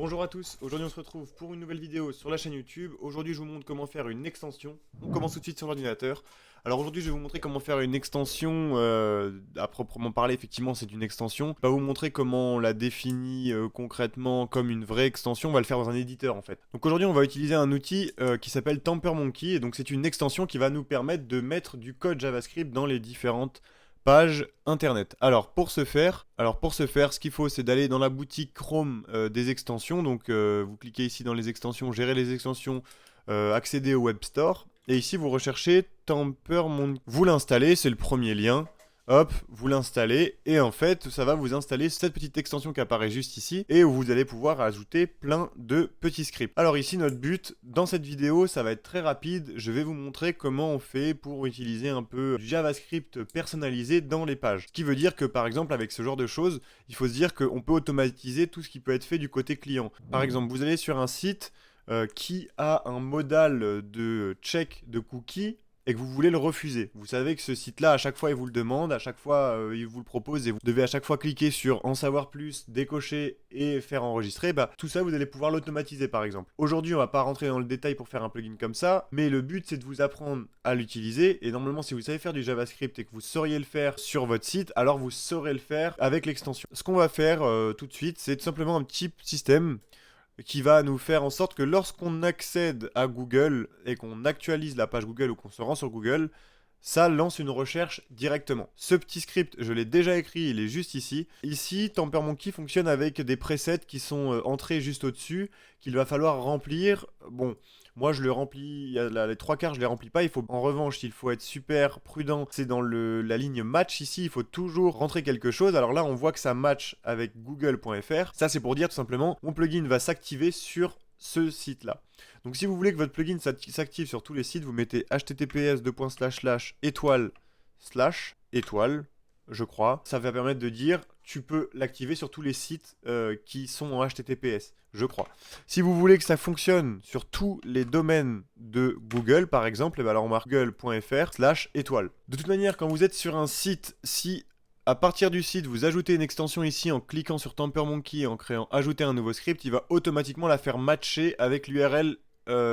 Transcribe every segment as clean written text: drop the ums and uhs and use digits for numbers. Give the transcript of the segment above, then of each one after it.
Bonjour à tous, aujourd'hui on se retrouve pour une nouvelle vidéo sur la chaîne YouTube. Aujourd'hui je vous montre comment faire une extension. On commence tout de suite sur l'ordinateur. Alors aujourd'hui je vais vous montrer comment faire une extension, à proprement parler effectivement c'est une extension. Je vais vous montrer comment on la définit concrètement comme une vraie extension, on va le faire dans un éditeur en fait. Donc aujourd'hui on va utiliser un outil qui s'appelle TamperMonkey et donc c'est une extension qui va nous permettre de mettre du code JavaScript dans les différentes page internet. Alors pour ce faire, ce qu'il faut c'est d'aller dans la boutique Chrome des extensions. Donc vous cliquez ici dans les extensions, gérer les extensions, accéder au Web Store. Et ici vous recherchez TamperMonkey. Vous l'installez, c'est le premier lien. Hop, vous l'installez et en fait ça va vous installer cette petite extension qui apparaît juste ici et où vous allez pouvoir ajouter plein de petits scripts. Alors ici notre but dans cette vidéo ça va être très rapide, je vais vous montrer comment on fait pour utiliser un peu du JavaScript personnalisé dans les pages. Ce qui veut dire que par exemple avec ce genre de choses, il faut se dire qu'on peut automatiser tout ce qui peut être fait du côté client. Par exemple vous allez sur un site qui a un modal de check de cookies et que vous voulez le refuser. Vous savez que ce site-là, à chaque fois, il vous le demande, à chaque fois, il vous le propose, et vous devez à chaque fois cliquer sur en savoir plus, décocher et faire enregistrer. Bah, tout ça, vous allez pouvoir l'automatiser, par exemple. Aujourd'hui, on va pas rentrer dans le détail pour faire un plugin comme ça, mais le but, c'est de vous apprendre à l'utiliser. Et normalement, si vous savez faire du JavaScript et que vous sauriez le faire sur votre site, alors vous saurez le faire avec l'extension. Ce qu'on va faire tout de suite, c'est tout simplement un petit système qui va nous faire en sorte que lorsqu'on accède à Google et qu'on actualise la page Google ou qu'on se rend sur Google, ça lance une recherche directement. Ce petit script, je l'ai déjà écrit, il est juste ici. Ici, TamperMonkey fonctionne avec des presets qui sont entrés juste au-dessus, qu'il va falloir remplir. Bon, moi je le remplis, les trois quarts je les remplis pas. En revanche, il faut être super prudent. C'est dans la ligne match ici, il faut toujours rentrer quelque chose. Alors là, on voit que ça match avec google.fr. Ça, c'est pour dire tout simplement, mon plugin va s'activer sur ce site-là. Donc si vous voulez que votre plugin s'active sur tous les sites, vous mettez https://étoile/, je crois. Ça va permettre de dire tu peux l'activer sur tous les sites qui sont en HTTPS, je crois. Si vous voulez que ça fonctionne sur tous les domaines de Google, par exemple, alors on marque google.fr/étoile. De toute manière, quand vous êtes sur un site, si à partir du site, vous ajoutez une extension ici en cliquant sur TamperMonkey et en créant ajouter un nouveau script, il va automatiquement la faire matcher avec l'URL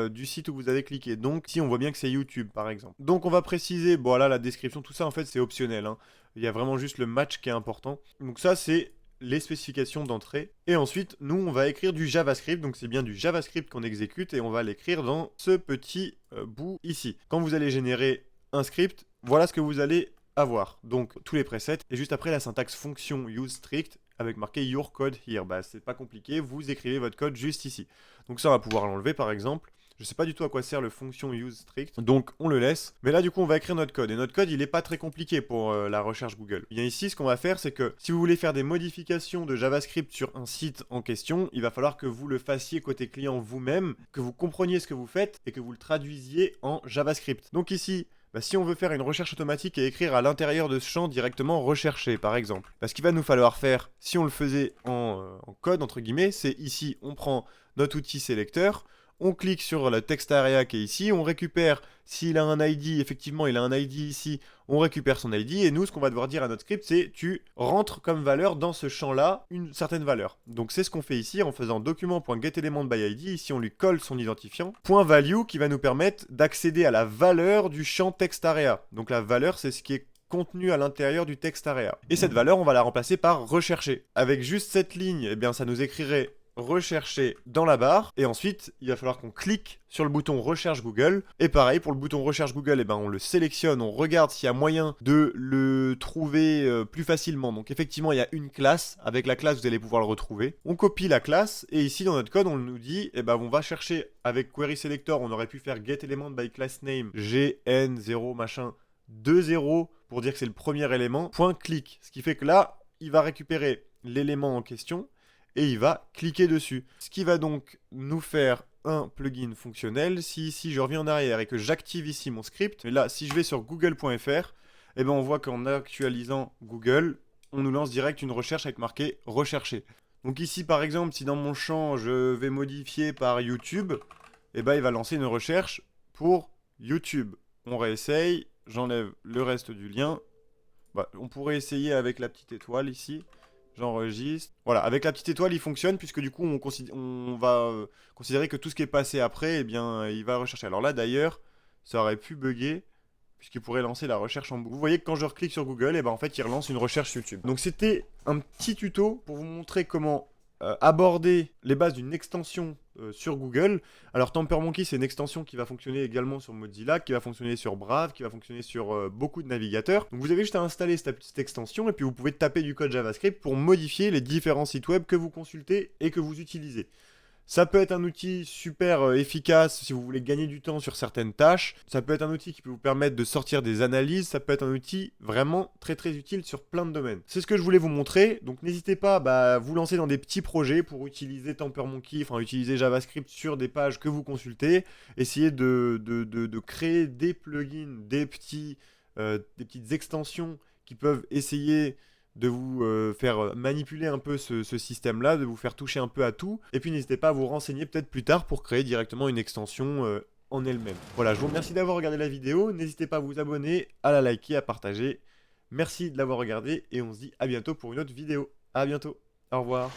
du site où vous avez cliqué. Donc, si on voit bien que c'est YouTube par exemple. Donc, on va préciser, bon là, la description, tout ça en fait c'est optionnel. Hein. Il y a vraiment juste le match qui est important. Donc, ça c'est les spécifications d'entrée. Et ensuite, nous on va écrire du JavaScript. Donc, c'est bien du JavaScript qu'on exécute et on va l'écrire dans ce petit bout ici. Quand vous allez générer un script, voilà ce que vous allez avoir. Donc tous les presets et juste après la syntaxe fonction use strict avec marqué your code here. Bah c'est pas compliqué, vous écrivez votre code juste ici. Donc ça on va pouvoir l'enlever par exemple. Je sais pas du tout à quoi sert le fonction use strict, donc on le laisse. Mais là du coup on va écrire notre code et notre code il est pas très compliqué pour la recherche Google. Bien ici ce qu'on va faire c'est que si vous voulez faire des modifications de JavaScript sur un site en question, il va falloir que vous le fassiez côté client vous-même, que vous compreniez ce que vous faites et que vous le traduisiez en JavaScript. Donc ici bah, si on veut faire une recherche automatique et écrire à l'intérieur de ce champ directement rechercher par exemple. Bah, ce qu'il va nous falloir faire, si on le faisait en code entre guillemets, c'est ici on prend notre outil sélecteur, on clique sur le text area qui est ici, on récupère, s'il a un ID, effectivement il a un ID ici, on récupère son ID, et nous ce qu'on va devoir dire à notre script c'est tu rentres comme valeur dans ce champ-là une certaine valeur. Donc c'est ce qu'on fait ici en faisant document.getElementById, ici on lui colle son identifiant, .value qui va nous permettre d'accéder à la valeur du champ text area. Donc la valeur c'est ce qui est contenu à l'intérieur du text area. Et cette valeur on va la remplacer par rechercher. Avec juste cette ligne, eh bien ça nous écrirait rechercher dans la barre et ensuite il va falloir qu'on clique sur le bouton recherche Google et pareil pour le bouton recherche Google et ben on le sélectionne, on regarde s'il y a moyen de le trouver plus facilement. Donc effectivement il y a une classe, avec la classe vous allez pouvoir le retrouver. On copie la classe et ici dans notre code on nous dit et ben on va chercher avec query selector, on aurait pu faire getElementByClassName gn0 machin 2.0 pour dire que c'est le premier élément, point click, ce qui fait que là il va récupérer l'élément en question et il va cliquer dessus. Ce qui va donc nous faire un plugin fonctionnel. Si ici je reviens en arrière et que j'active ici mon script, et là si je vais sur google.fr, eh ben on voit qu'en actualisant Google, on nous lance direct une recherche avec marqué rechercher. Donc ici par exemple, si dans mon champ je vais modifier par YouTube, eh ben il va lancer une recherche pour YouTube. On réessaye, j'enlève le reste du lien. Bah, on pourrait essayer avec la petite étoile ici. J'enregistre. Voilà, avec la petite étoile, il fonctionne puisque du coup, on va considérer que tout ce qui est passé après, eh bien, il va rechercher. Alors là, d'ailleurs, ça aurait pu bugger puisqu'il pourrait lancer la recherche en boucle. Vous voyez que quand je reclique sur Google, eh ben, en fait, il relance une recherche YouTube. Donc c'était un petit tuto pour vous montrer comment aborder les bases d'une extension sur Google. Alors TamperMonkey, c'est une extension qui va fonctionner également sur Mozilla, qui va fonctionner sur Brave, qui va fonctionner sur beaucoup de navigateurs. Donc vous avez juste à installer cette petite extension et puis vous pouvez taper du code JavaScript pour modifier les différents sites web que vous consultez et que vous utilisez. Ça peut être un outil super efficace si vous voulez gagner du temps sur certaines tâches. Ça peut être un outil qui peut vous permettre de sortir des analyses. Ça peut être un outil vraiment très très utile sur plein de domaines. C'est ce que je voulais vous montrer. Donc n'hésitez pas à vous lancer dans des petits projets pour utiliser TamperMonkey, enfin utiliser JavaScript sur des pages que vous consultez. Essayez de créer des plugins, des petites extensions qui peuvent essayer de vous faire manipuler un peu ce système-là, de vous faire toucher un peu à tout. Et puis n'hésitez pas à vous renseigner peut-être plus tard pour créer directement une extension en elle-même. Voilà, je vous remercie d'avoir regardé la vidéo. N'hésitez pas à vous abonner, à la liker, à partager. Merci de l'avoir regardé et on se dit à bientôt pour une autre vidéo. À bientôt. Au revoir.